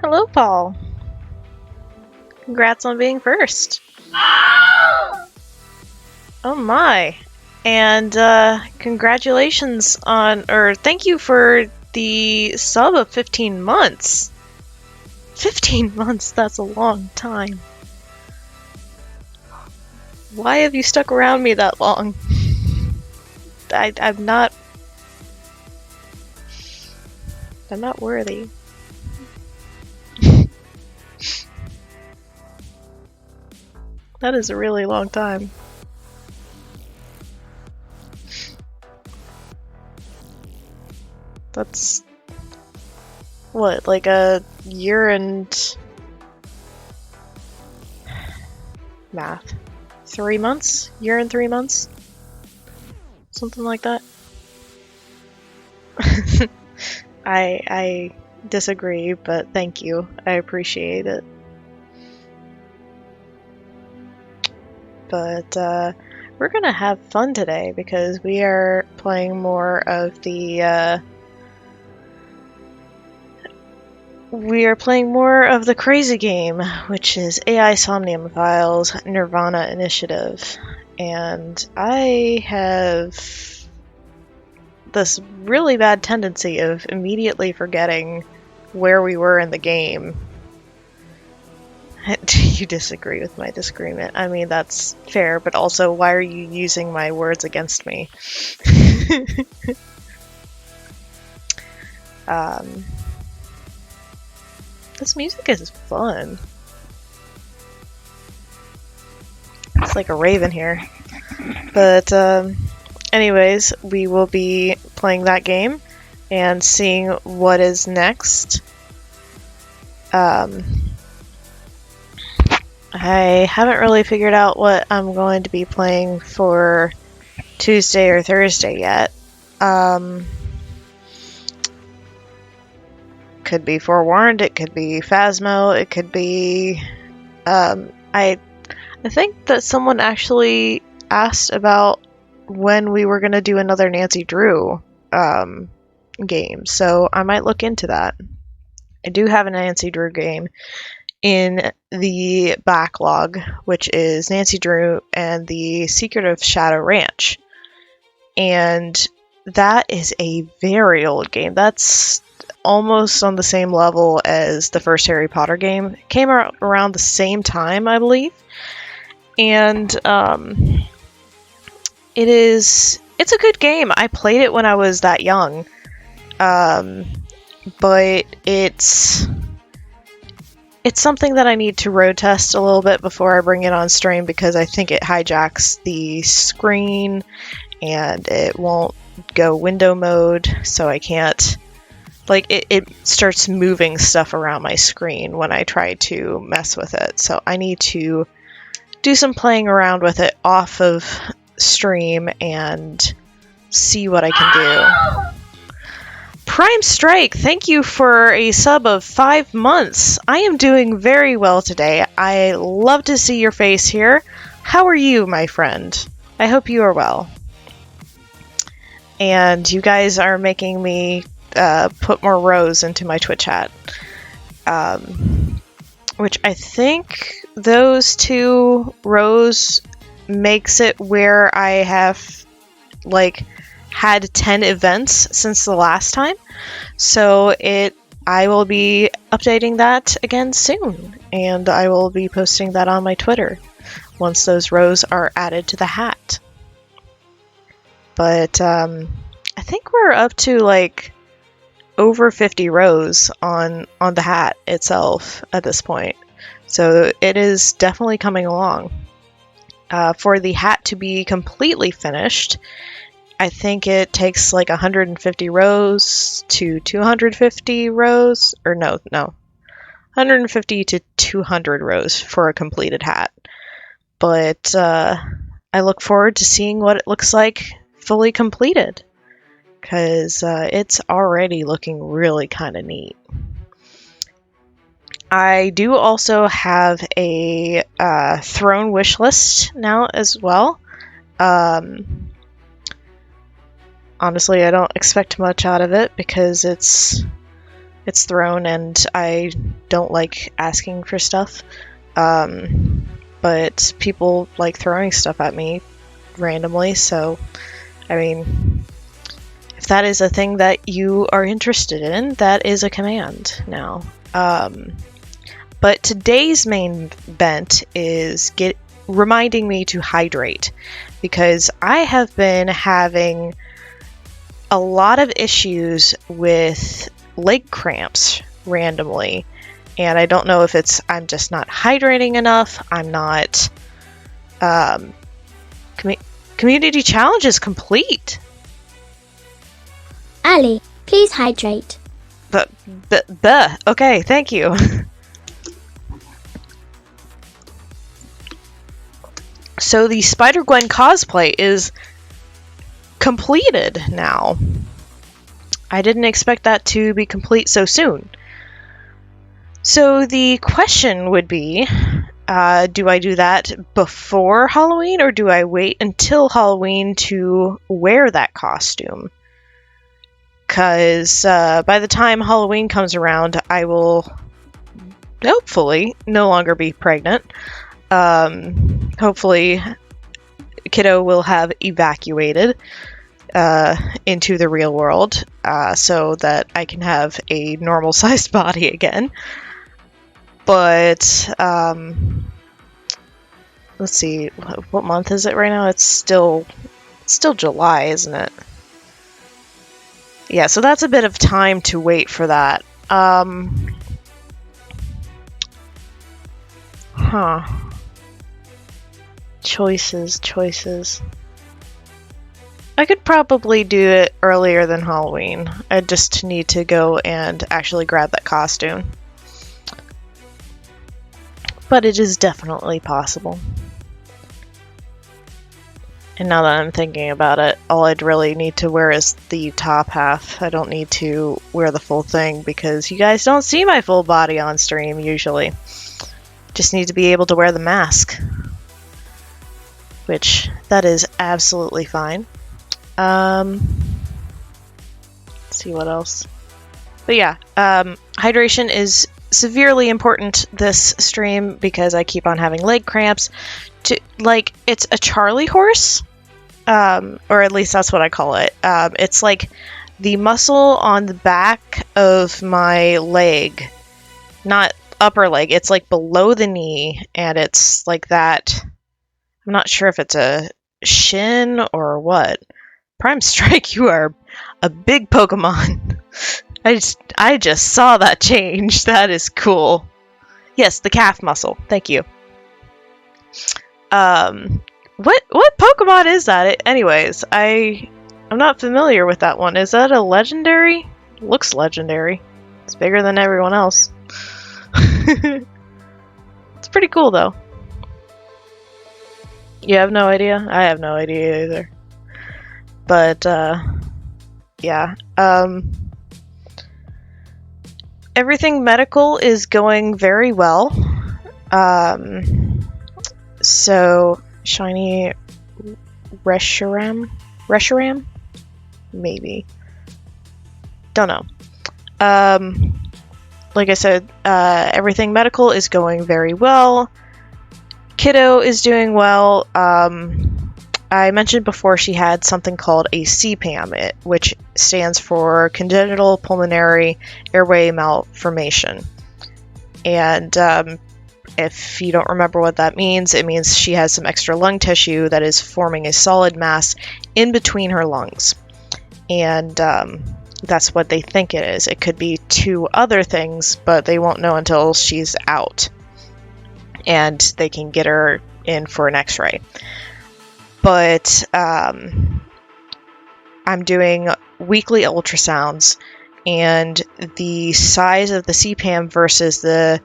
Hello, Paul. Congrats on being first. Oh my. And congratulations thank you for the sub of 15 months. 15 months, that's a long time. Why have you stuck around me that long? I'm not worthy. That is a really long time. That's what, like a year and math. 3 months? Year and 3 months? Something like that. I disagree, but thank you. I appreciate it. But we're gonna have fun today because we are playing more of the crazy game, which is AI Somnium Files Nirvana Initiative. And I have this really bad tendency of immediately forgetting where we were in the game. Do you disagree with my disagreement? I mean, that's fair, but also, why are you using my words against me? This music is fun. It's like a raven here. But, anyways, we will be playing that game and seeing what is next. I haven't really figured out what I'm going to be playing for Tuesday or Thursday yet. Could be Forewarned, it could be Phasmo, it could be... I think that someone actually asked about when we were going to do another Nancy Drew game, so I might look into that. I do have a Nancy Drew game in the backlog, which is Nancy Drew and the Secret of Shadow Ranch. And that is a very old game. That's almost on the same level as the first Harry Potter game. It came out around the same time, I believe. And it's a good game. I played it when I was that young. But it's something that I need to road test a little bit before I bring it on stream, because I think it hijacks the screen and it won't go window mode, so I can't, like, it starts moving stuff around my screen when I try to mess with it. So I need to do some playing around with it off of stream and see what I can do. Prime Strike, thank you for a sub of 5 months. I am doing very well today. I love to see your face here. How are you, my friend? I hope you are well. And you guys are making me put more rows into my Twitch chat. Which I think those 2 rows makes it where I have, like, had 10 events since the last time, so I will be updating that again soon, and I will be posting that on my Twitter once those rows are added to the hat. But I think we're up to like over 50 rows on the hat itself at this point, so it is definitely coming along. For the hat to be completely finished, I think it takes like 150 rows to 250 rows, or no, 150 to 200 rows for a completed hat. But I look forward to seeing what it looks like fully completed, because it's already looking really kind of neat. I do also have a throne wish list now as well. Honestly, I don't expect much out of it because it's it's thrown, and I don't like asking for stuff. But people like throwing stuff at me randomly, so, I mean, if that is a thing that you are interested in, that is a command now. But today's main bent is reminding me to hydrate, because I have been having a lot of issues with leg cramps randomly, and I don't know if it's I'm just not hydrating enough. I'm not. Community challenge is complete. Ali, please hydrate. Okay, thank you. So the Spider-Gwen cosplay is completed now. I didn't expect that to be complete so soon. So the question would be, do I do that before Halloween, or do I wait until Halloween to wear that costume? Because by the time Halloween comes around, I will hopefully no longer be pregnant. Hopefully Kiddo will have evacuated into the real world, so that I can have a normal-sized body again. But let's see, what month is it right now? It's still July, isn't it? Yeah, so that's a bit of time to wait for that. Choices. I could probably do it earlier than Halloween. I just need to go and actually grab that costume. But it is definitely possible. And now that I'm thinking about it, all I'd really need to wear is the top half. I don't need to wear the full thing, because you guys don't see my full body on stream usually. Just need to be able to wear the mask. Which, that is absolutely fine. Let's see what else. But yeah, hydration is severely important this stream, because I keep on having leg cramps. It's a Charlie horse, or at least that's what I call it. It's like the muscle on the back of my leg, not upper leg. It's like below the knee, and it's like that. I'm not sure if it's a shin or what. Prime Strike, you are a big Pokemon. I just saw that change. That is cool. Yes, the calf muscle. Thank you. What Pokemon is that? Anyways, I'm not familiar with that one. Is that a legendary? Looks legendary. It's bigger than everyone else. It's pretty cool though. You have no idea? I have no idea either. But yeah. Everything medical is going very well. So, shiny Reshiram? Maybe. Don't know. Like I said, everything medical is going very well. Kiddo is doing well. I mentioned before she had something called a CPAM, which stands for congenital pulmonary airway malformation. And if you don't remember what that means, it means she has some extra lung tissue that is forming a solid mass in between her lungs. And that's what they think it is. It could be two other things, but they won't know until she's out. And they can get her in for an x-ray. But I'm doing weekly ultrasounds, and the size of the CPAM versus the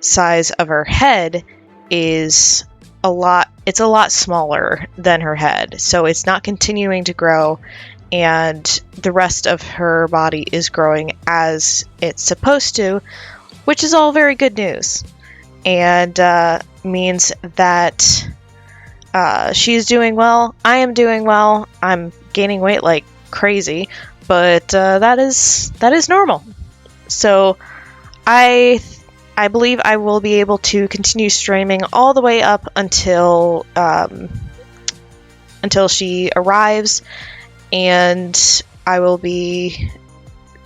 size of her head is it's a lot smaller than her head. So it's not continuing to grow, and the rest of her body is growing as it's supposed to, which is all very good news. And means that she's doing well. I am doing well. I'm gaining weight like crazy, but that is normal. So I believe I will be able to continue streaming all the way up until she arrives, and I will be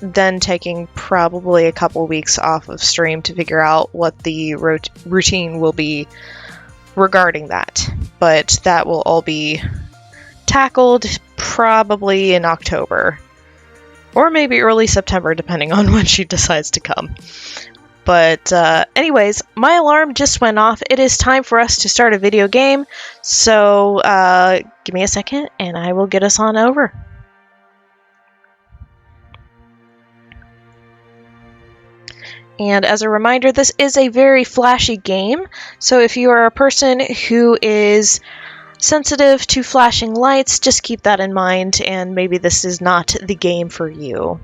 then taking probably a couple weeks off of stream to figure out what the routine will be regarding that. But that will all be tackled probably in October, or maybe early September, depending on when she decides to come. But anyways, my alarm just went off. It is time for us to start a video game. So give me a second and I will get us on over. And as a reminder, this is a very flashy game. So if you are a person who is sensitive to flashing lights, just keep that in mind, and maybe this is not the game for you.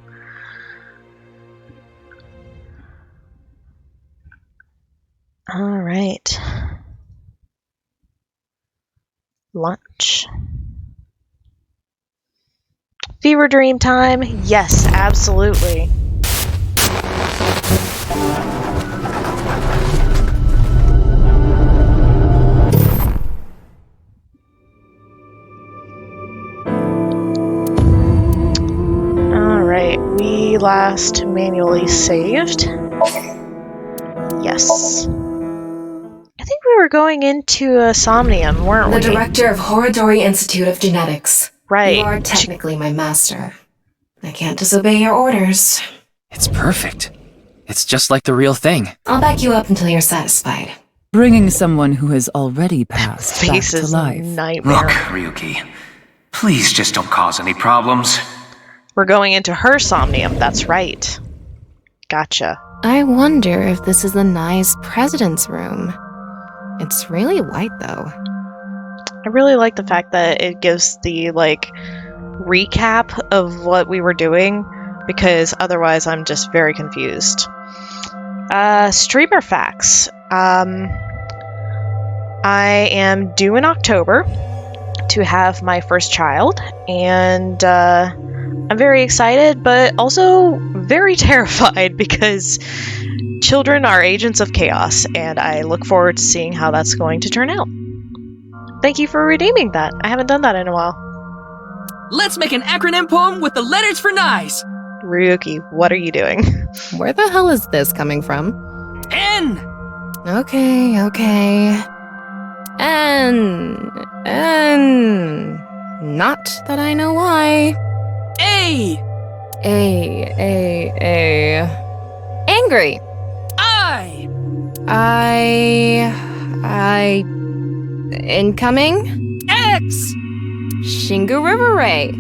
All right. Lunch. Fever dream time? Yes, absolutely. Alright, we last manually saved. Yes. I think we were going into a Somnium, weren't we? The director of Horodori Institute of Genetics. Right. You are technically my master. I can't disobey your orders. It's perfect. It's just like the real thing. I'll back you up until you're satisfied. Bringing someone who has already passed back Face to is life. nightmare. Look, Ryuki, please just don't cause any problems. We're going into her Somnium, that's right. Gotcha. I wonder if this is the nice president's room. It's really white, though. I really like the fact that it gives the, recap of what we were doing, because otherwise I'm just very confused. Streamer facts. I am due in October to have my first child, and I'm very excited, but also very terrified because children are agents of chaos, and I look forward to seeing how that's going to turn out. Thank you for redeeming that. I haven't done that in a while. Let's make an acronym poem with the letters for nice. Ryuki, what are you doing? Where the hell is this coming from? N. Okay. N. Not that I know why. A. Angry. I. Incoming? X. Shingu River Ray.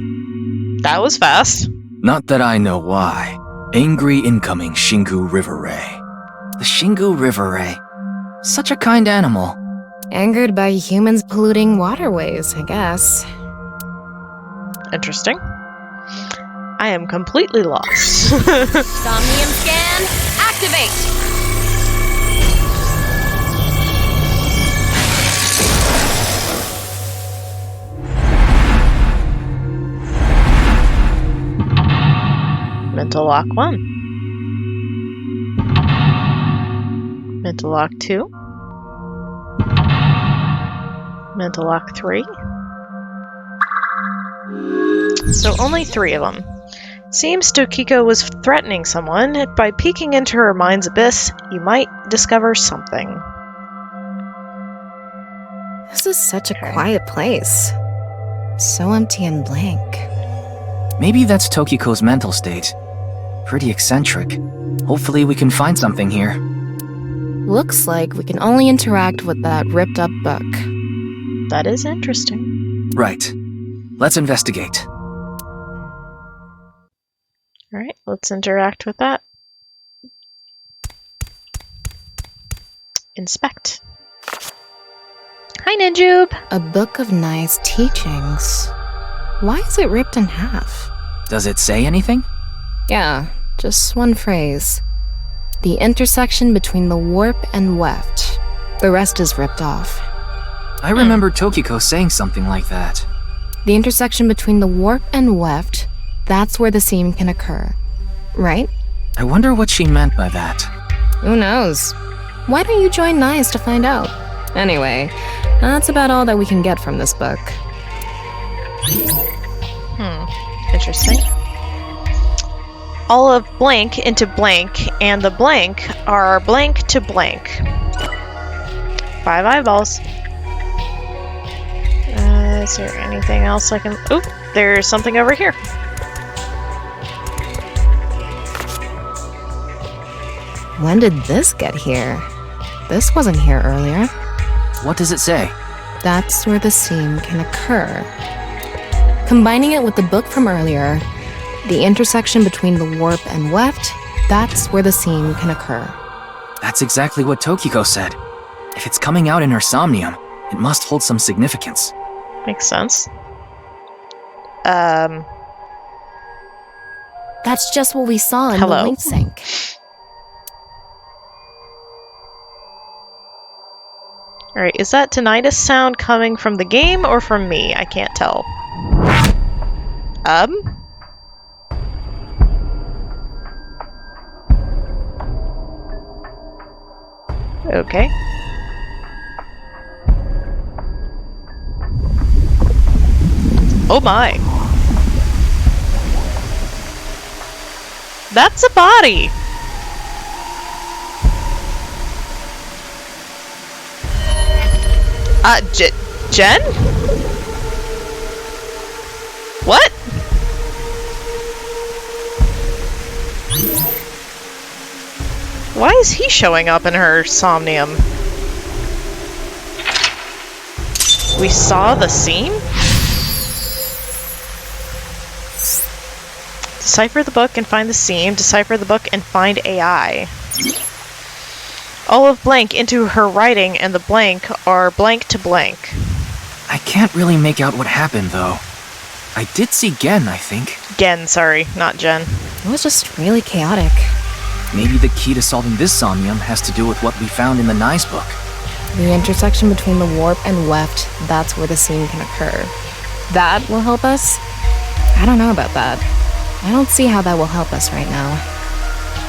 That was fast. Not that I know why. Angry incoming Shingu River Ray. The Shingu River Ray. Such a kind animal. Angered by humans polluting waterways, I guess. Interesting. I am completely lost. Somnium scan, activate! Mental lock 1. Mental lock 2. Mental lock 3. So only 3 of them. Seems Tokiko was threatening someone. By peeking into her mind's abyss, you might discover something. This is such a quiet place. So empty and blank. Maybe that's Tokiko's mental state. Pretty eccentric. Hopefully we can find something here. Looks like we can only interact with that ripped up book. That is interesting. Right. Let's investigate. Alright, let's interact with that. Inspect. Hi, Ninjube! A book of nice teachings. Why is it ripped in half? Does it say anything? Yeah, just one phrase. The intersection between the warp and weft. The rest is ripped off. I remember Tokiko saying something like that. The intersection between the warp and weft, that's where the seam can occur. Right? I wonder what she meant by that. Who knows? Why don't you join Nyes to find out? Anyway, that's about all that we can get from this book. Interesting. All of blank into blank, and the blank are blank to blank. 5 eyeballs. Is there anything else I can... Oop, there's something over here. When did this get here? This wasn't here earlier. What does it say? That's where the seam can occur. Combining it with the book from earlier, the intersection between the warp and weft, that's where the seam can occur. That's exactly what Tokiko said. If it's coming out in her Somnium, it must hold some significance. Makes sense. That's just what we saw in Hello. the link sync. Alright, is that tinnitus sound coming from the game or from me? I can't tell. Okay. Oh my. That's a body! Jen? What? Why is he showing up in her Somnium? We saw the seam? Decipher the book and find the seam. Decipher the book and find AI. All of blank into her writing and the blank are blank to blank. I can't really make out what happened, though. I did see Gen, I think. Gen, sorry, not Jen. It was just really chaotic. Maybe the key to solving this Somnium has to do with what we found in the Nyes book. The intersection between the warp and weft, that's where the seam can occur. That will help us? I don't know about that. I don't see how that will help us right now.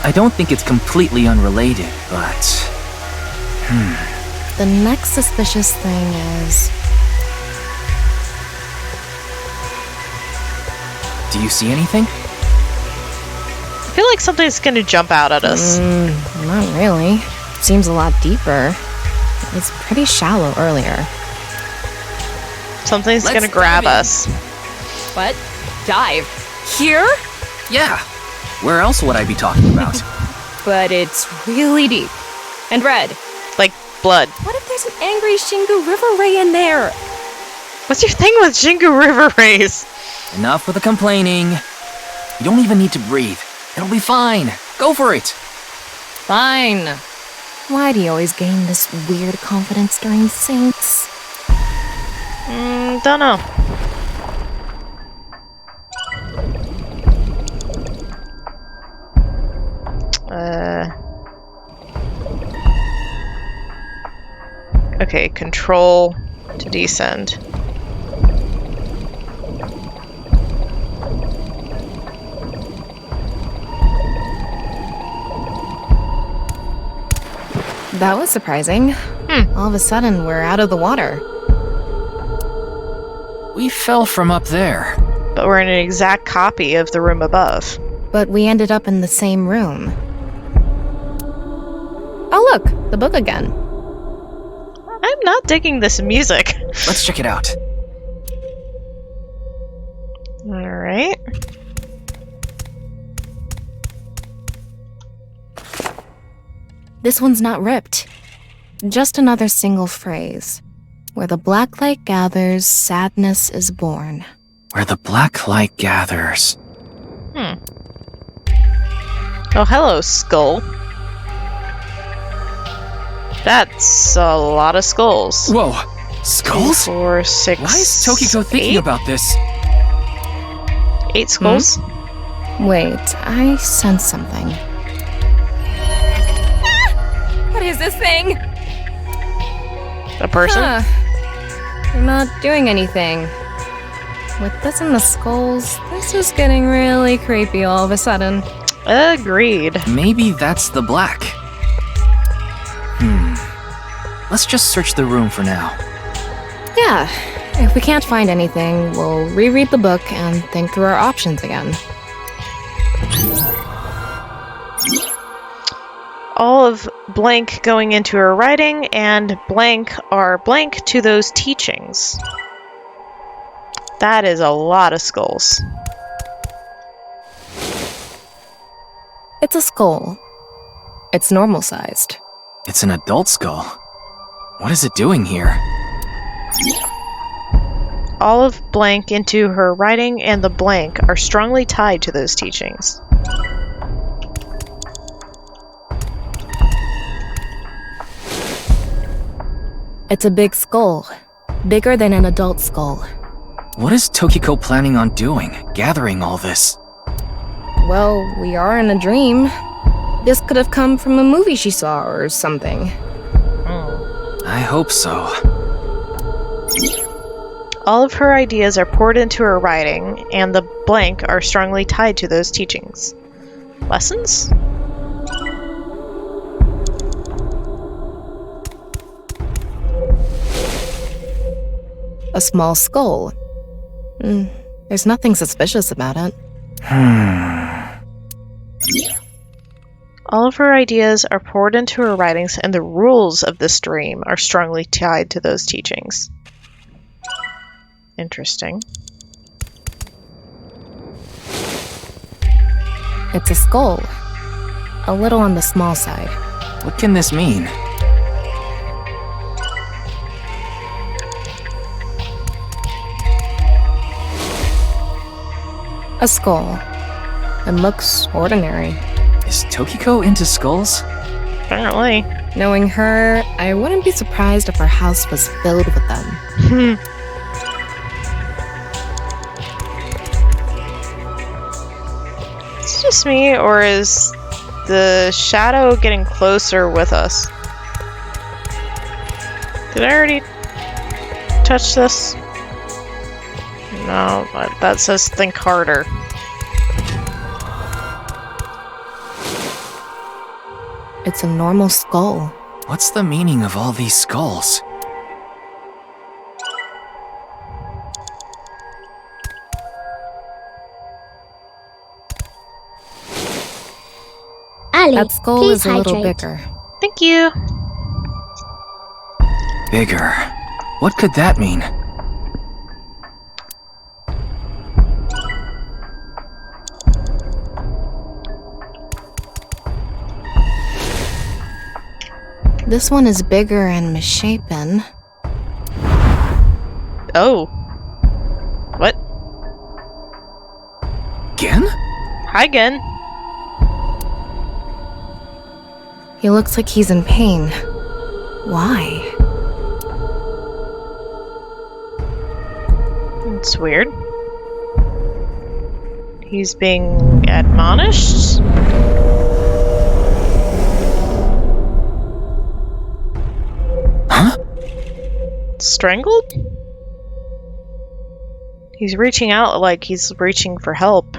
I don't think it's completely unrelated, but... The next suspicious thing is... Do you see anything? I feel like something's gonna jump out at us. Not really. Seems a lot deeper. It was pretty shallow earlier. Something's Let's gonna grab dive in. us. What? Dive? Here? Yeah. Where else would I be talking about? But it's really deep. And red. Like blood. What if there's an angry Shingu River Ray in there? What's your thing with Shingu River Rays? Enough with the complaining. You don't even need to breathe. It'll be fine. Go for it. Fine. Why do you always gain this weird confidence during syncs? Don't know. Okay, control to descend. That was surprising. All of a sudden, we're out of the water. We fell from up there. But we're in an exact copy of the room above. But we ended up in the same room. Oh look, the book again. I'm not digging this music. Let's check it out. Alright. This one's not ripped. Just another single phrase. Where the black light gathers, sadness is born. Where the black light gathers. Oh, hello, skull. That's a lot of skulls. Whoa! Skulls? 4, 6. Why is Tokiko thinking 8? about this? 8 skulls? Wait, I sense something. What is this thing? A person? They're not doing anything. With this and the skulls, this is getting really creepy all of a sudden. Agreed. Maybe that's the black. Let's just search the room for now. Yeah, if we can't find anything, we'll reread the book and think through our options again. All of blank going into her writing and blank are blank to those teachings. That is a lot of skulls. It's a skull. It's normal sized. It's an adult skull. What is it doing here? All of blank into her writing and the blank are strongly tied to those teachings. It's a big skull. Bigger than an adult skull. What is Tokiko planning on doing, gathering all this? Well, we are in a dream. This could have come from a movie she saw or something. I hope so. All of her ideas are poured into her writing, and the blank are strongly tied to those teachings. Lessons? A small skull. There's nothing suspicious about it. All of her ideas are poured into her writings, and the rules of this dream are strongly tied to those teachings. Interesting. It's a skull. A little on the small side. What can this mean? A skull. It looks ordinary. Is Tokiko into skulls? Apparently. Knowing her, I wouldn't be surprised if her house was filled with them. It's just me, or is the shadow getting closer with us? Did I already touch this? No, that says think harder. It's a normal skull. What's the meaning of all these skulls? Ali, That skull please is a little hydrate. bigger. Thank you. Bigger. What could that mean? This one is bigger and misshapen. Oh. What? Gen? Hi, Gen. He looks like he's in pain. Why? It's weird. He's being admonished? Huh? Strangled? He's reaching out like he's reaching for help.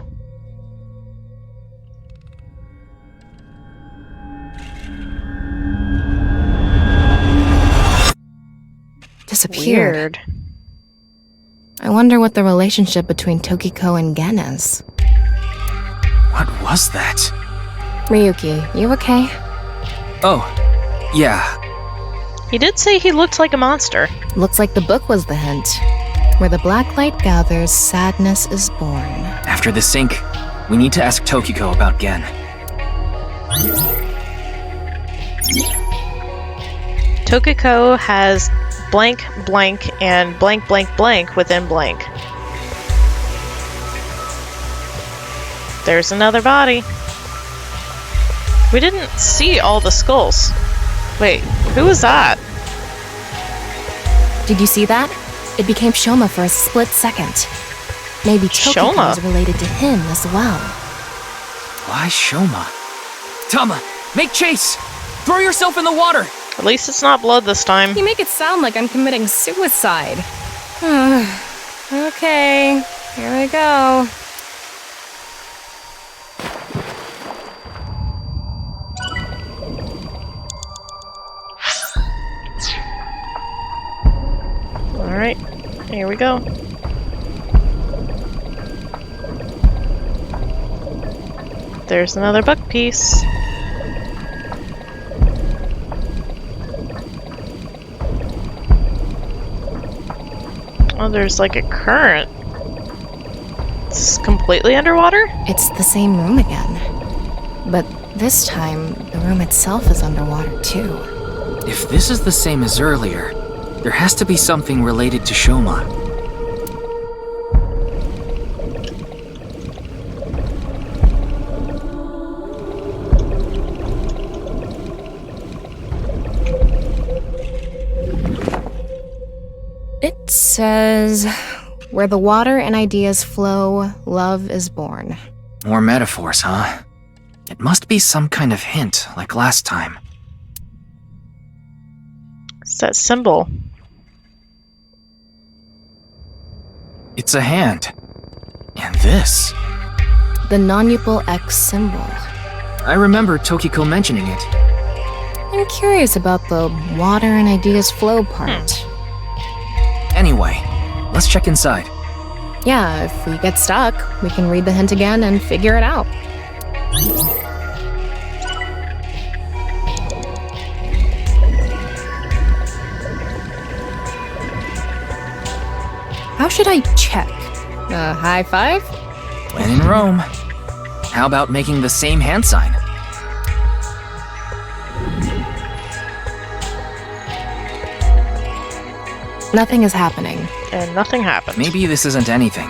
Disappeared. Weird. I wonder what the relationship between Tokiko and Gen is. What was that? Ryuki, you okay? Oh, yeah. He did say he looked like a monster. Looks like the book was the hint. Where the black light gathers, sadness is born. After the sync, we need to ask Tokiko about Gen. Tokiko has blank blank and blank blank blank within blank. There's another body. We didn't see all the skulls. Wait, who was that? Did you see that? It became Shoma for a split second. Maybe Tokiko Shoma? is related to him as well. Why Shoma? Tama, make chase! Throw yourself in the water! At least it's not blood this time. You make it sound like I'm committing suicide. Okay, here I go. Here we go. There's another buck piece. Oh, there's like a current. It's completely underwater? It's the same room again. But this time, the room itself is underwater too. If this is the same as earlier, there has to be something related to Shoma. It says, where the water and ideas flow, love is born. More metaphors, huh? It must be some kind of hint, like last time. It's that symbol. It's a hand. And this. The non-upal X symbol. I remember Tokiko mentioning it. I'm curious about the water and ideas flow part. Anyway, let's check inside. Yeah, if we get stuck, we can read the hint again and figure it out. How should I check? A high five? When in Rome. How about making the same hand sign? Nothing is happening. And nothing happened. Maybe this isn't anything.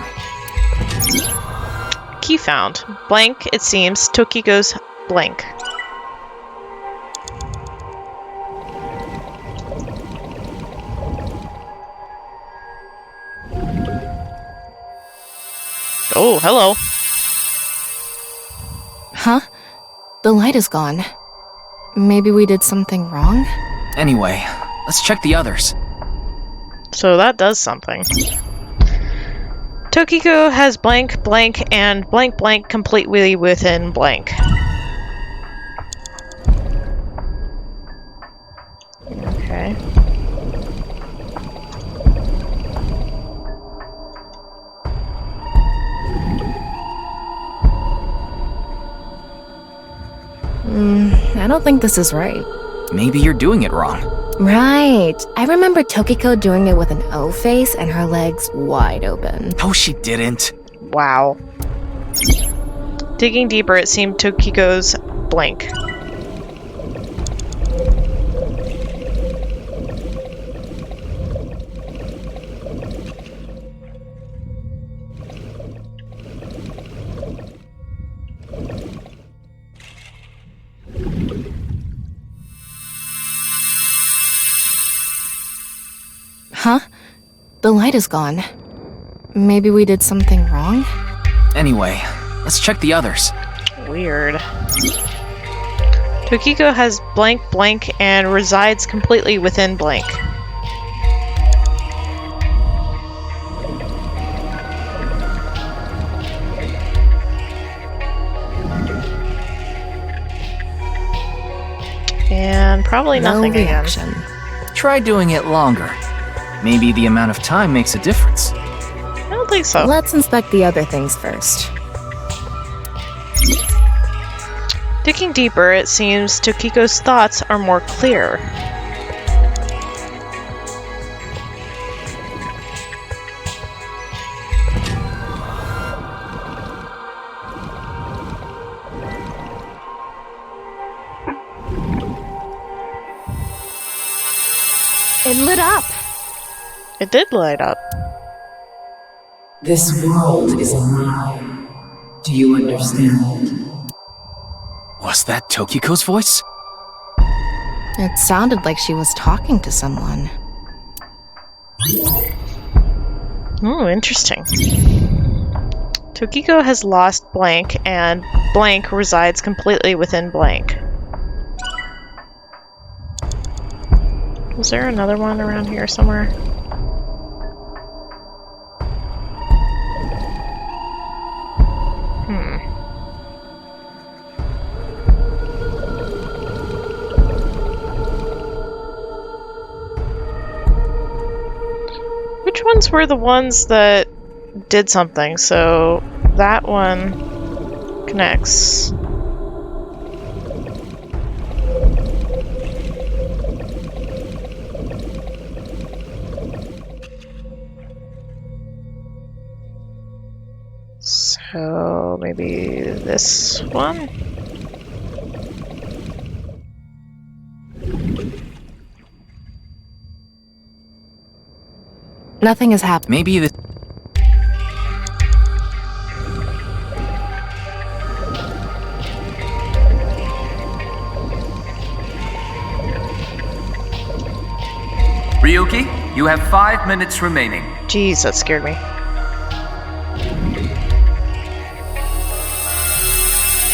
Key found. Blank, it seems. Tokiko's blank. Oh, hello. Huh? The light is gone. Maybe we did something wrong? Anyway, let's check the others. So that does something. Tokiko has blank, blank, and blank, blank completely within blank. Okay. I don't think this is right. Maybe you're doing it wrong. Right. I remember Tokiko doing it with an O face and her legs wide open. No, she didn't. Wow. Digging deeper, it seemed Tokiko's blank. Huh? The light is gone. Maybe we did something wrong? Anyway, let's check the others. Weird. Tokiko has blank, blank, and resides completely within blank. And probably nothing no reaction. again. Try doing it longer. Maybe the amount of time makes a difference. I don't think so. Let's inspect the other things first. Digging deeper, it seems Tokiko's thoughts are more clear. It lit up! It did light up. This world is a lie. Do you understand? Was that Tokiko's voice? It sounded like she was talking to someone. Oh, interesting. Tokiko has lost blank, and blank resides completely within blank. Was there another one around here somewhere? Which ones were the ones that did something, so that one connects. So maybe this one? Nothing has happened. Maybe the... Ryuki, you have 5 minutes remaining. Jeez, that scared me.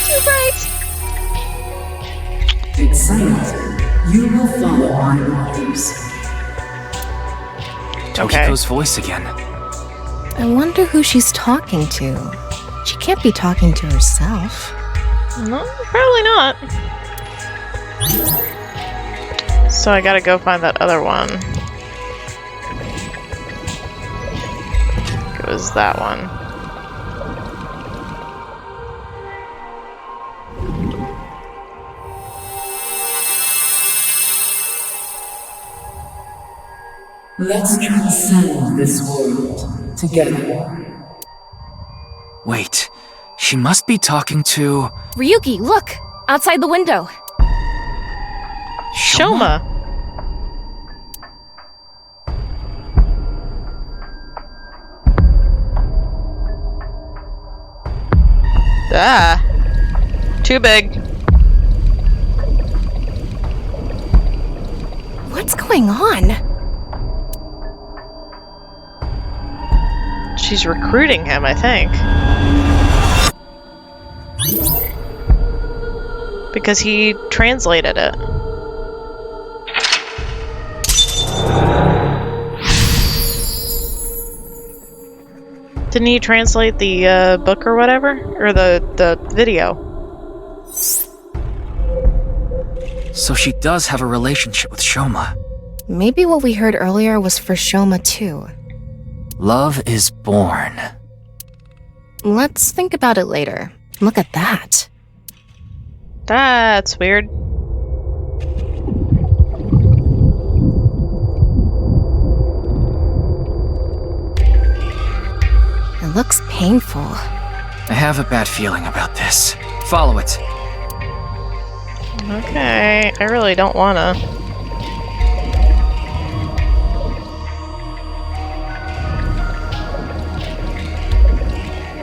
Too bright. Excite. You will follow my orders. Tokiko's voice again. I wonder who she's talking to. She can't be talking to herself. No, probably not. So I gotta go find that other one. It was that one. Let's transcend this world together. Wait, she must be talking to... Ryuki, look! Outside the window. Shoma! Ah! Too big. What's going on? She's recruiting him, I think. Because he translated it. Didn't he translate the book or whatever? Or the video? So she does have a relationship with Shoma. Maybe what we heard earlier was for Shoma too. Love is born. Let's think about it later. Look at that. That's weird. It looks painful. I have a bad feeling about this. Follow it. Okay, I really don't wanna.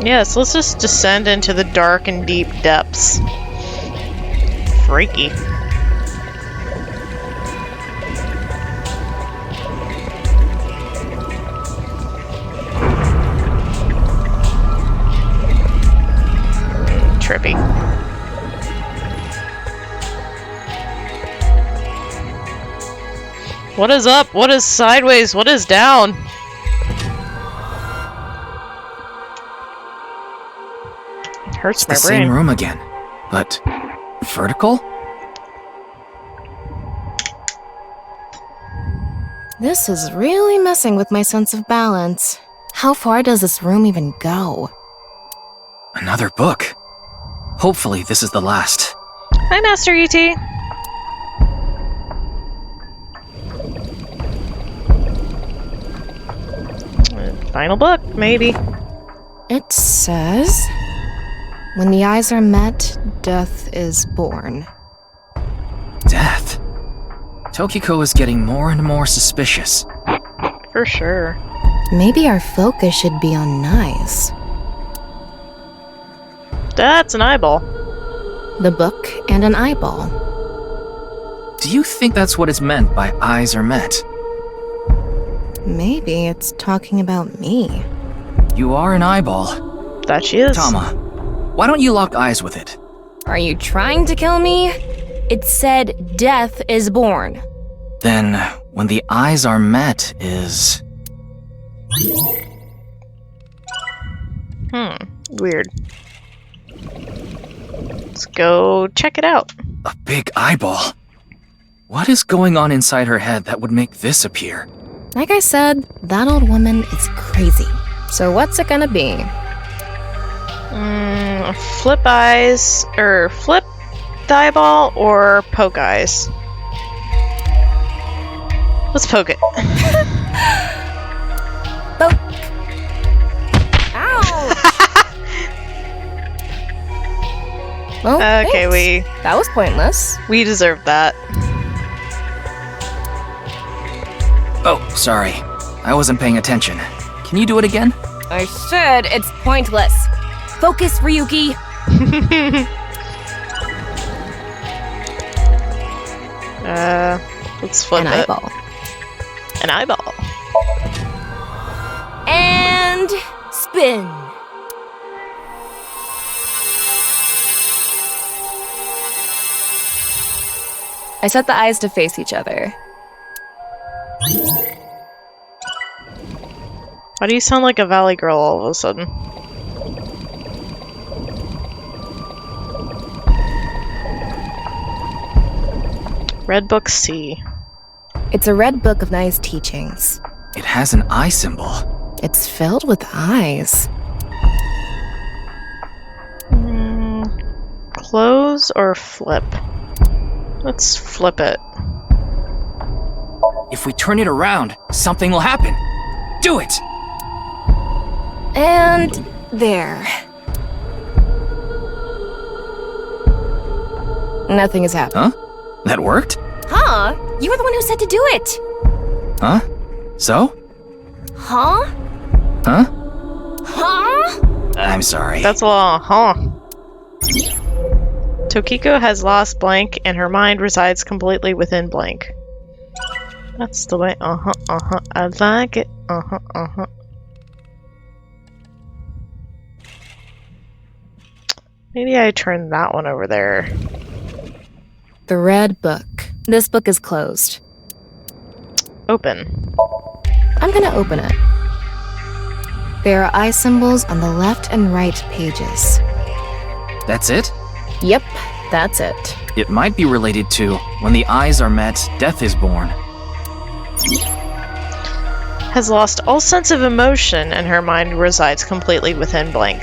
Yes, let's just descend into the dark and deep depths. Freaky. Trippy. What is up? What is sideways? What is down? Hurts It's my the brain. same room again, but vertical? This is really messing with my sense of balance. How far does this room even go? Another book. Hopefully this is the last. Hi, Master E.T. Final book, maybe. It says, when the eyes are met, death is born. Death. Tokiko is getting more and more suspicious. For sure. Maybe our focus should be on knives. That's an eyeball. The book and an eyeball. Do you think that's what is meant by eyes are met? Maybe it's talking about me. You are an eyeball. That she is. Tama, why don't you lock eyes with it? Are you trying to kill me? It said death is born. Then, when the eyes are met is... Weird. Let's go check it out. a big eyeball. What is going on inside her head that would make this appear? Like I said, that old woman is crazy. So what's it gonna be? Flip eyes, or flip the eyeball, or poke eyes. Let's poke it. Poke. Ow! Well, Okay, thanks. That was pointless. we deserve that. Oh, sorry. I wasn't paying attention. Can you do it again? I said it's pointless. Focus, Ryuki. Let's flip An it. eyeball. An eyeball. And spin. I set the eyes to face each other. Why do you sound like a valley girl all of a sudden? Red Book C. It's a red book of nice teachings. It has an eye symbol. It's filled with eyes. Close or flip? Let's flip it. If we turn it around, something will happen. Do it! And there. Nothing has happened. Huh? That worked? Huh? You were the one who said to do it. Huh? So? Huh? Huh? Huh? I'm sorry. That's a lot, huh? Tokiko has lost blank and her mind resides completely within blank. That's the way. I like it. Maybe I turn that one over there. The red book. This book is closed. Open. I'm gonna open it. There are eye symbols on the left and right pages. That's it? Yep, that's it. It might be related to when the eyes are met, death is born. Has lost all sense of emotion and her mind resides completely within blank.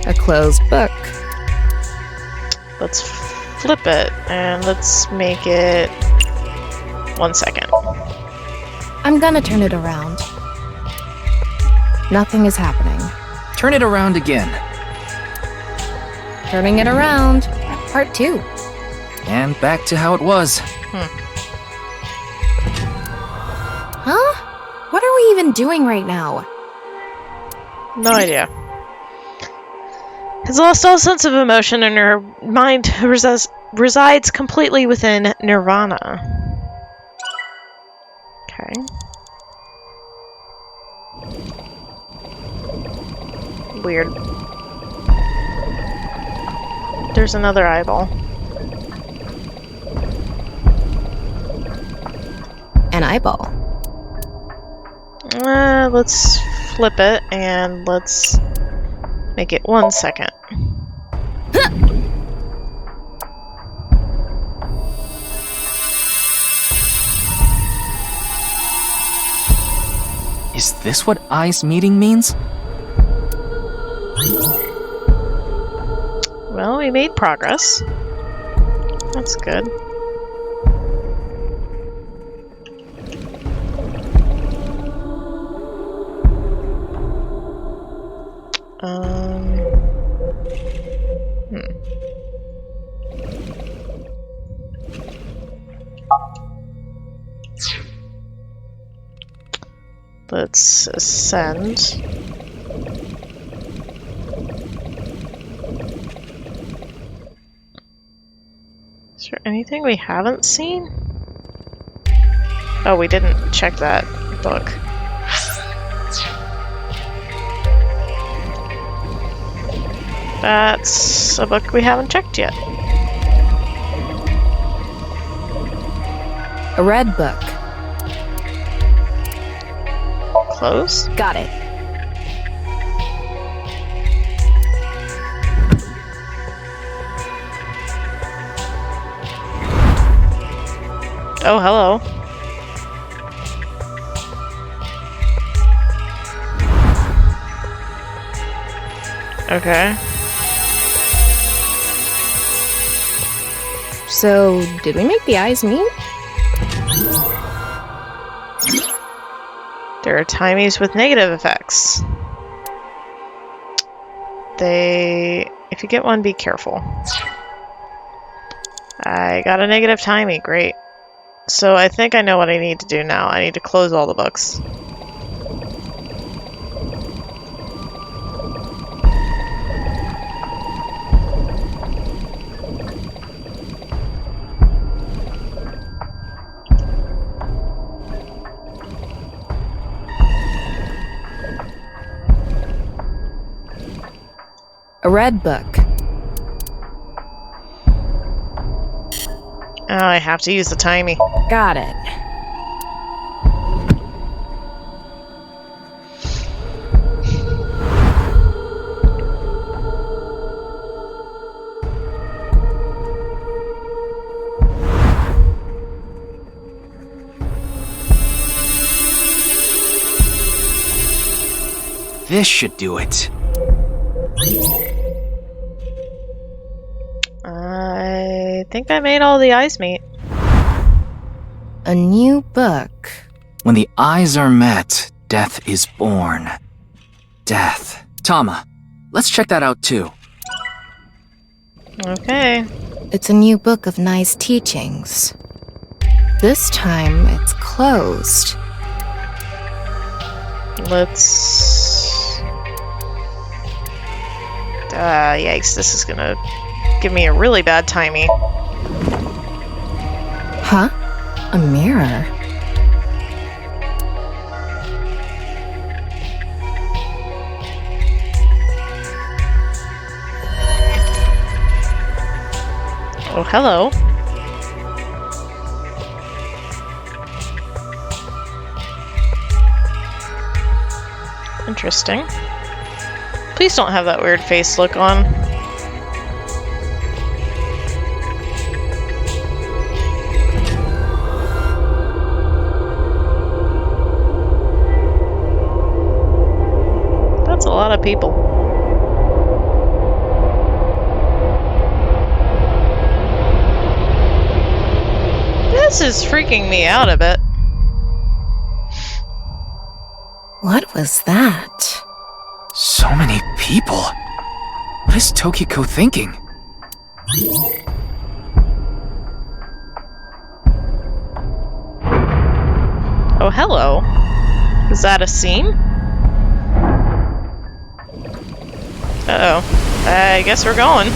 A closed book. Let's flip it and let's make it 1 second. I'm gonna turn it around. Nothing is happening. Turn it around again. Turning it around. Part 2. And back to how it was. Huh? What are we even doing right now? No idea. Has lost all sense of emotion and her mind resides completely within Nirvana. Okay. Weird. There's another eyeball. An eyeball. Let's flip it and let's make it 1 second. Is this what eyes meeting means? Well, we made progress. That's good. Let's ascend. Is there anything we haven't seen? Oh, we didn't check that book. That's a book we haven't checked yet. A red book. Close? Got it. Oh, hello. Okay. So, did we make the eyes meet? There are timies with negative effects. If you get one, be careful. I got a negative timey, great. So I think I know what I need to do now. I need to close all the books. A red book. Oh, I have to use the timey. Got it. This should do it. I think I made all the eyes meet. A new book. When the eyes are met, death is born. Death. Tama, let's check that out too. Okay. It's a new book of nice teachings. This time, it's closed. Let's... yikes, this is gonna give me a really bad timey. Huh? A mirror? Oh, hello. Interesting. Please don't have that weird face look on. That's a lot of people. This is freaking me out a bit. What was that? So many people. What is Tokiko thinking? Oh, hello. Is that a scene? Uh-oh. I guess we're going.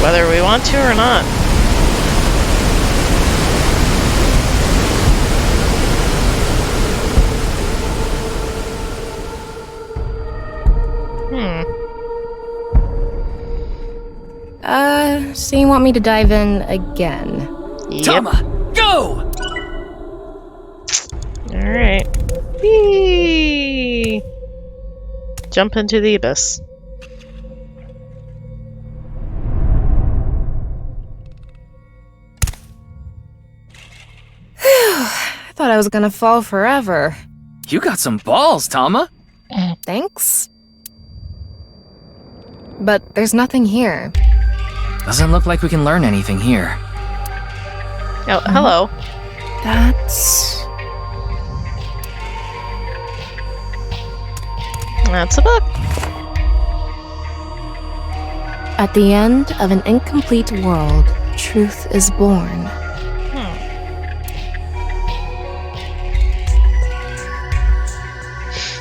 Whether we want to or not. So you want me to dive in again? Yep. Tama, go! Alright. Whee! Jump into the abyss. I thought I was gonna fall forever. You got some balls, Tama. Thanks. But there's nothing here. Doesn't look like we can learn anything here. Oh, hello. That's a book. At the end of an incomplete world, truth is born.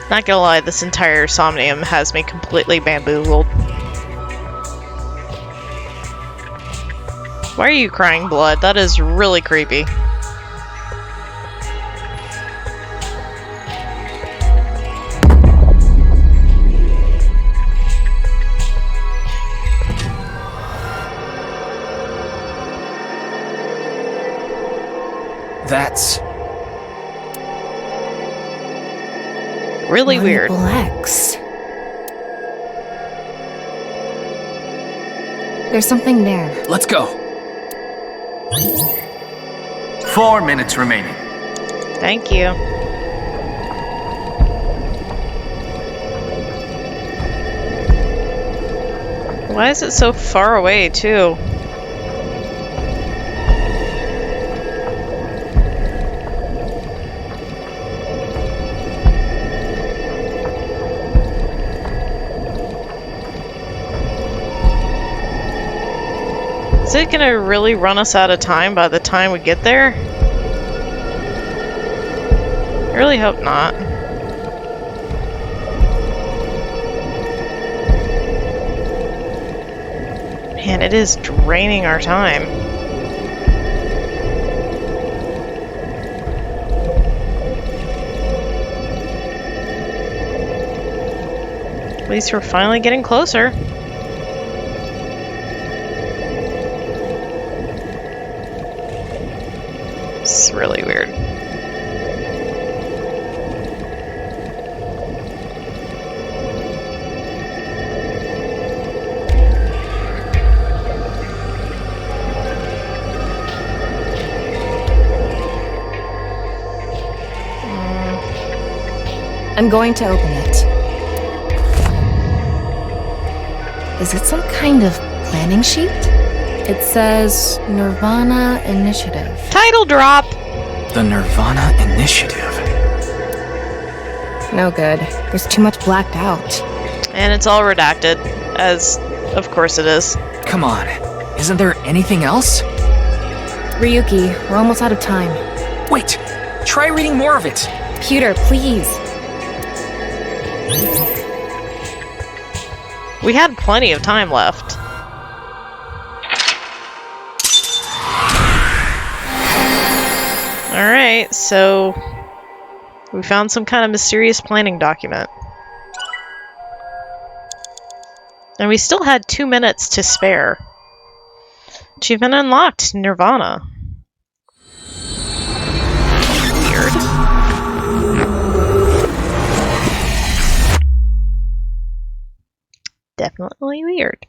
Not gonna lie, this entire Somnium has me completely bamboozled. Why are you crying blood? That is really creepy. That's... really weird. X. There's something there. Let's go. 4 minutes remaining. Thank you. Why is it so far away, too? Is it gonna really run us out of time by the time we get there? I really hope not. Man, it is draining our time. At least we're finally getting closer. It's really weird. I'm going to open it. Is it some kind of planning sheet? It says Nirvana Initiative. Title drop! The Nirvana Initiative. No good. There's too much blacked out. And it's all redacted, as of course it is. Come on, isn't there anything else? Ryuki, we're almost out of time. Wait, try reading more of it. Pewter, please. We had plenty of time left. Alright, so we found some kind of mysterious planning document. And we still had 2 minutes to spare. Achievement unlocked, Nirvana. Weird. Definitely weird.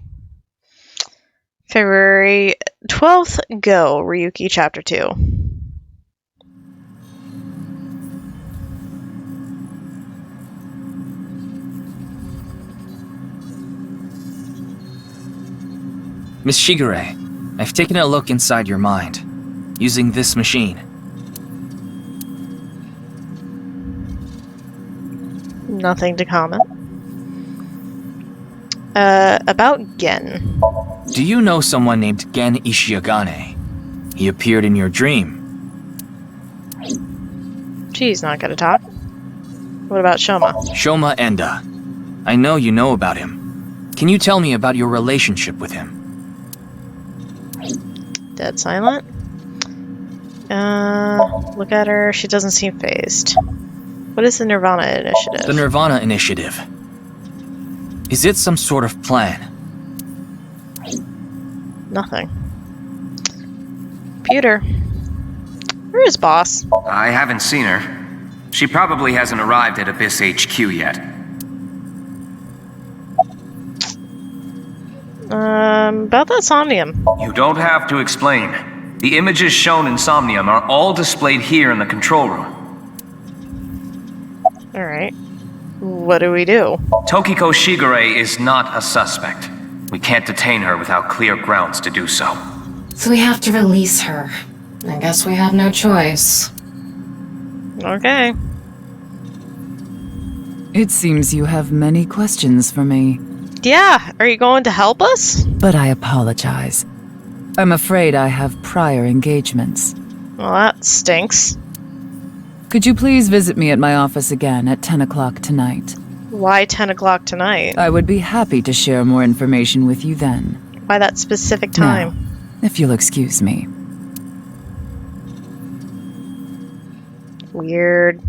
February 12th, go, Ryuki Chapter 2. Miss Shigure, I've taken a look inside your mind, using this machine. Nothing to comment. About Gen. Do you know someone named Gen Ishiagane? He appeared in your dream. She's not gonna talk. What about Shoma? Shoma Enda. I know you know about him. Can you tell me about your relationship with him? Dead silent. Look at her. She doesn't seem phased. What is the Nirvana Initiative? The Nirvana Initiative. Is it some sort of plan? Nothing. Pewter. Where is Boss? I haven't seen her. She probably hasn't arrived at Abyss HQ yet. About that Somnium. You don't have to explain. The images shown in Somnium are all displayed here in the control room. Alright. What do we do? Tokiko Shigure is not a suspect. We can't detain her without clear grounds to do so. So we have to release her. I guess we have no choice. Okay. It seems you have many questions for me. Yeah, are you going to help us? But I apologize. I'm afraid I have prior engagements. Well, that stinks. Could you please visit me at my office again at 10 o'clock tonight? Why 10 o'clock tonight? I would be happy to share more information with you then. Why that specific time? Now, if you'll excuse me. Weird.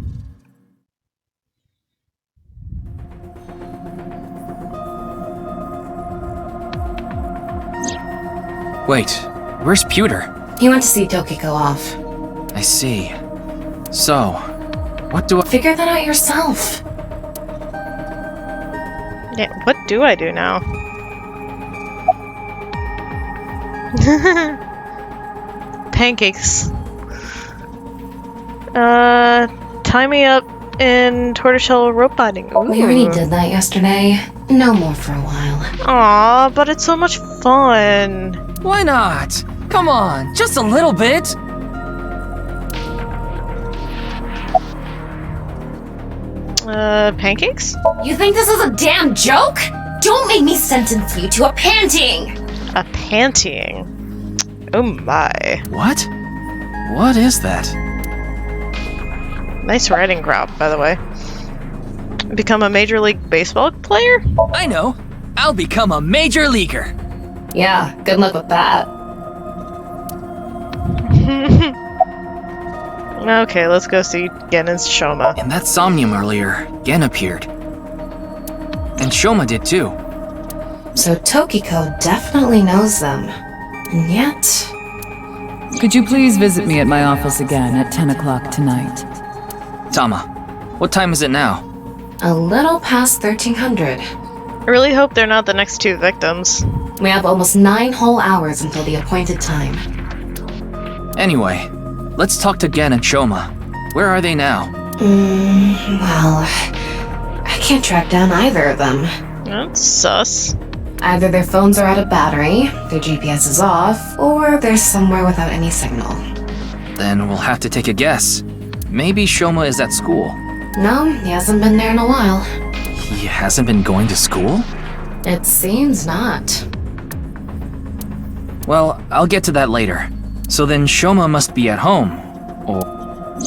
Wait, where's Pewter? He went to see Tokiko off. I see. So, what do I— Figure that out yourself. Yeah, what do I do now? Pancakes. Tie me up in tortoiseshell rope binding. Ooh. We already did that yesterday. No more for a while. Aw, but it's so much fun. Why not? Come on, just a little bit. Pancakes? You think this is a damn joke? Don't make me sentence you to a panting! A pantying. Oh my. What? What is that? Nice riding crop, by the way. Become a Major League Baseball player? I know. I'll become a major leaguer. Yeah, good luck with that. Okay, let's go see Genen's Shoma. In that Somnium earlier, Gen appeared. And Shoma did too. So Tokiko definitely knows them. And yet... Could you please visit me at my office again at 10 o'clock tonight? Tama, what time is it now? a little past 1300. I really hope they're not the next two victims. We have almost 9 whole hours until the appointed time. Anyway, let's talk to Gen and Shoma. Where are they now? Well, I can't track down either of them. That's sus. Either their phones are out of battery, their GPS is off, or they're somewhere without any signal. Then we'll have to take a guess. Maybe Shoma is at school. No, he hasn't been there in a while. He hasn't been going to school? It seems not. Well, I'll get to that later. So then Shoma must be at home. Or...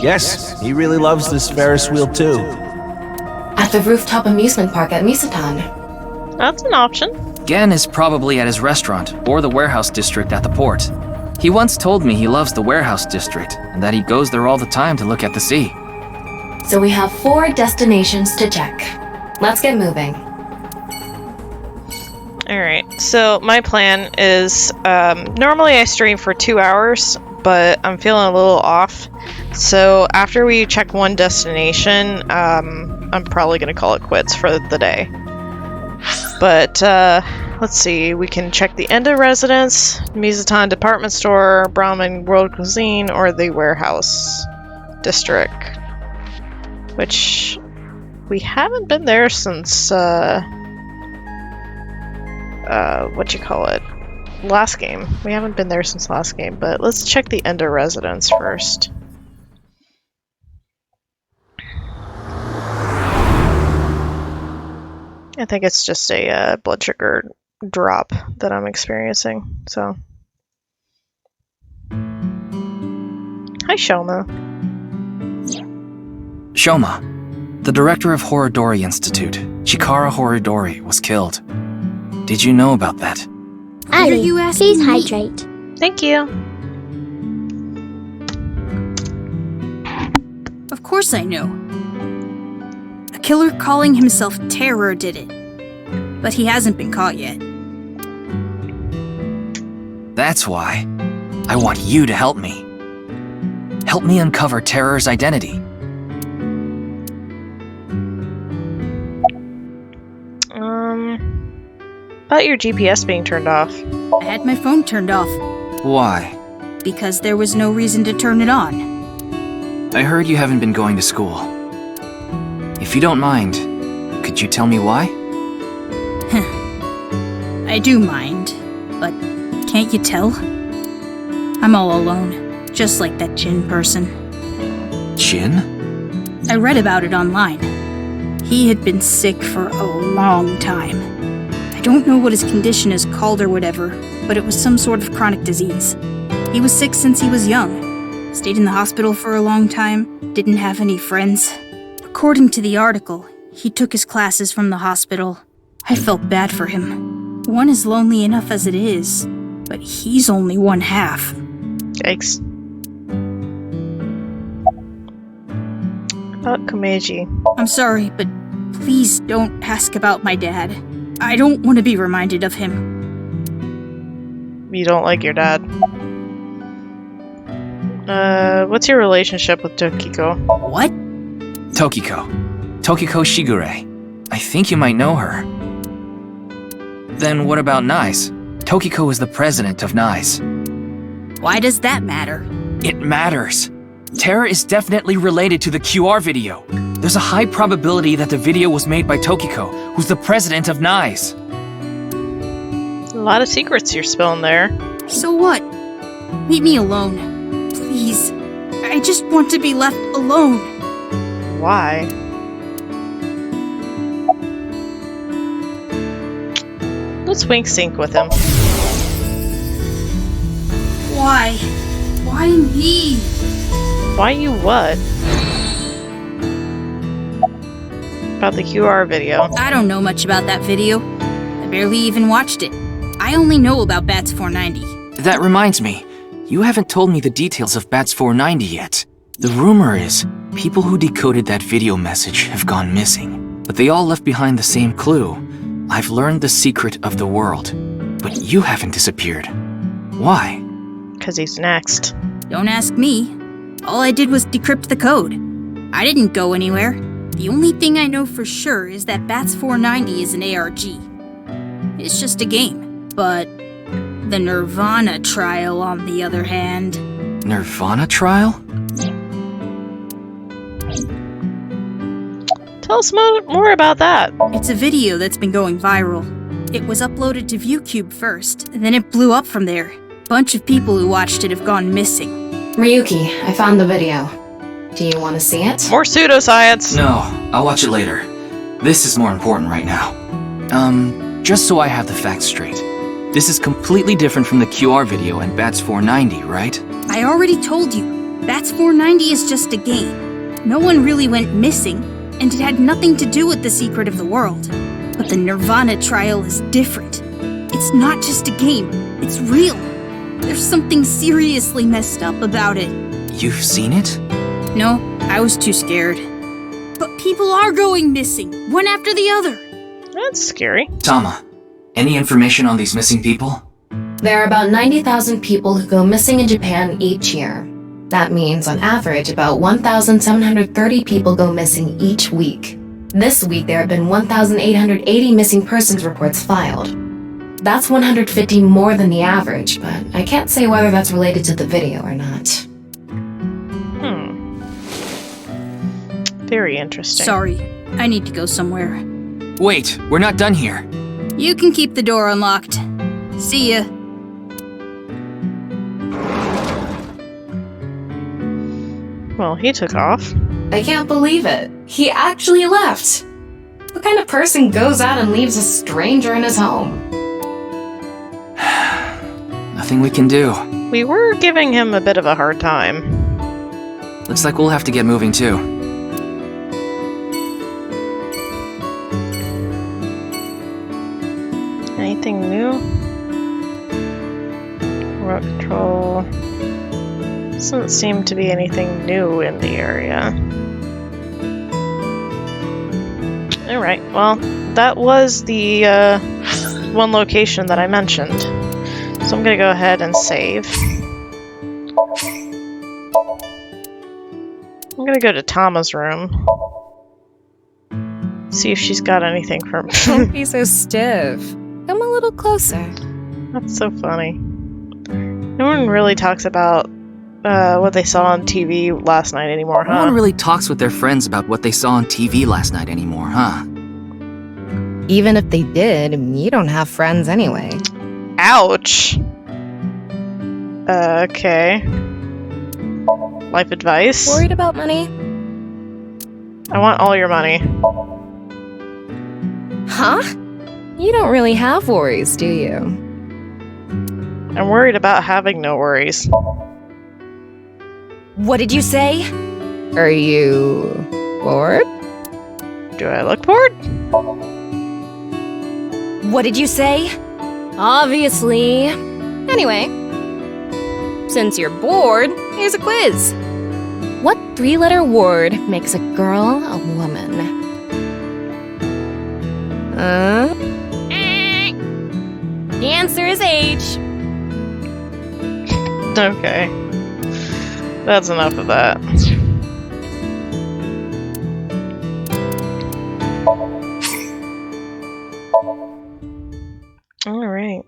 Yes, he really loves this Ferris wheel too. At the rooftop amusement park at Misatan. That's an option. Gen is probably at his restaurant, or the warehouse district at the port. He once told me he loves the warehouse district, and that he goes there all the time to look at the sea. So we have 4 destinations to check. Let's get moving. Alright, so my plan is, normally I stream for 2 hours, but I'm feeling a little off. So after we check one destination, I'm probably going to call it quits for the day. But, let's see, we can check the Enda residence, Misatan department store, Brahmin world cuisine, or the warehouse district. Which, we haven't been there since, last game. We haven't been there since last game, but let's check the Enda residence first. I think it's just a blood sugar drop that I'm experiencing, so. Hi, Shoma. Shoma, the director of Horodori Institute, Chikara Horodori, was killed. Did you know about that? Ali, please hydrate. Thank you. Of course I know. A killer calling himself Terror did it. But he hasn't been caught yet. That's why. I want you to help me. Help me uncover Terror's identity. About your GPS being turned off. I had my phone turned off. Why? Because there was no reason to turn it on. I heard you haven't been going to school. If you don't mind, could you tell me why? I do mind, but can't you tell? I'm all alone, just like that Jin person. Jin? I read about it online. He had been sick for a long time. I don't know what his condition is called or whatever, but it was some sort of chronic disease. He was sick since he was young. Stayed in the hospital for a long time, didn't have any friends. According to the article, he took his classes from the hospital. I felt bad for him. One is lonely enough as it is, but he's only one half. Yikes. About Komeiji. I'm sorry, but please don't ask about my dad. I don't want to be reminded of him. You don't like your dad. What's your relationship with Tokiko? What? Tokiko. Tokiko Shigure. I think you might know her. Then what about NICE? Tokiko is the president of NICE. Why does that matter? It matters. Terror is definitely related to the QR video. There's a high probability that the video was made by Tokiko, who's the president of NICE. A lot of secrets you're spilling there. So what? Leave me alone. Please. I just want to be left alone. Why? Let's wink sync with him. Why? Why me? Why you what? About the QR video. I don't know much about that video. I barely even watched it. I only know about Bats 490. That reminds me, you haven't told me the details of Bats 490 yet. The rumor is, people who decoded that video message have gone missing, but they all left behind the same clue. I've learned the secret of the world, but you haven't disappeared. Why? 'Cause he's next. Don't ask me. All I did was decrypt the code. I didn't go anywhere. The only thing I know for sure is that Bats 490 is an ARG. It's just a game. But the Nirvana trial, on the other hand... Nirvana trial? Tell us more about that. It's a video that's been going viral. It was uploaded to ViewCube first, then it blew up from there. Bunch of people who watched it have gone missing. Ryuki, I found the video. Do you want to see it? More pseudoscience. No, I'll watch it later. This is more important right now. Just so I have the facts straight. This is completely different from the QR video and Bats 490, right? I already told you. Bats 490 is just a game. No one really went missing, and it had nothing to do with the secret of the world. But the Nirvana trial is different. It's not just a game, it's real. There's something seriously messed up about it. You've seen it? No, I was too scared. But people are going missing, one after the other. That's scary. Tama, any information on these missing people? There are about 90,000 people who go missing in Japan each year. That means, on average, about 1,730 people go missing each week. This week, there have been 1,880 missing persons reports filed. That's 150 more than the average, but I can't say whether that's related to the video or not. Very interesting. Sorry, I need to go somewhere. Wait, we're not done here. You can keep the door unlocked. See ya. Well, he took off. I can't believe it. He actually left. What kind of person goes out and leaves a stranger in his home? Nothing we can do. We were giving him a bit of a hard time. Looks like we'll have to get moving too. Anything new? Remote control. Doesn't seem to be anything new in the area. Alright, well, that was the one location that I mentioned. So I'm gonna go ahead and save. I'm gonna go to Tama's room. See if she's got anything for me. Don't be so stiff. Come a little closer. That's so funny. No one really talks about what they saw on TV last night anymore, huh? No one really talks with their friends about what they saw on TV last night anymore, huh? Even if they did, you don't have friends anyway. Ouch! Okay. Life advice? Worried about money? I want all your money. Huh? You don't really have worries, do you? I'm worried about having no worries. What did you say? Are you bored? Do I look bored? What did you say? Obviously. Anyway, since you're bored, here's a quiz. What three-letter word makes a girl a woman? The answer is H. Okay. That's enough of that. Alright.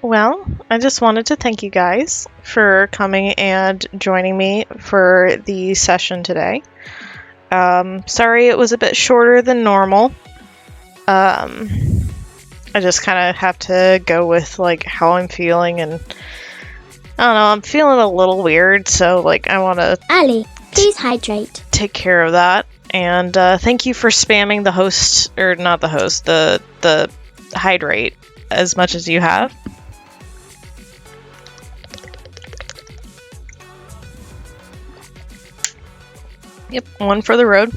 Well, I just wanted to thank you guys for coming and joining me for the session today. Sorry it was a bit shorter than normal. I just kind of have to go with like how I'm feeling, and I don't know, I'm feeling a little weird, so like I want to Ali, please hydrate. take care of that. And thank you for spamming the host, or not the host, the hydrate as much as you have. Yep, one for the road.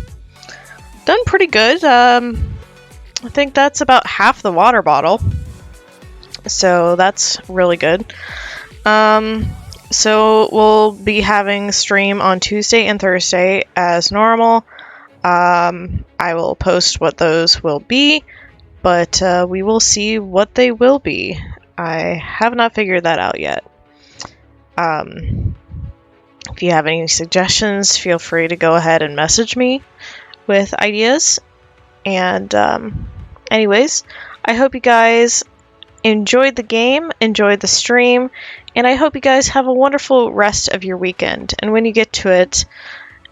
Done pretty good. I think that's about half the water bottle. So that's really good. So we'll be having stream on Tuesday and Thursday as normal. I will post what those will be, but we will see what they will be. I have not figured that out yet. If you have any suggestions, feel free to go ahead and message me with ideas. And anyways, I hope you guys enjoyed the game, enjoyed the stream, and I hope you guys have a wonderful rest of your weekend. And when you get to it,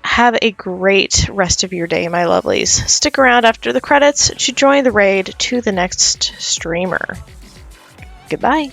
have a great rest of your day, my lovelies. Stick around after the credits to join the raid to the next streamer. Goodbye.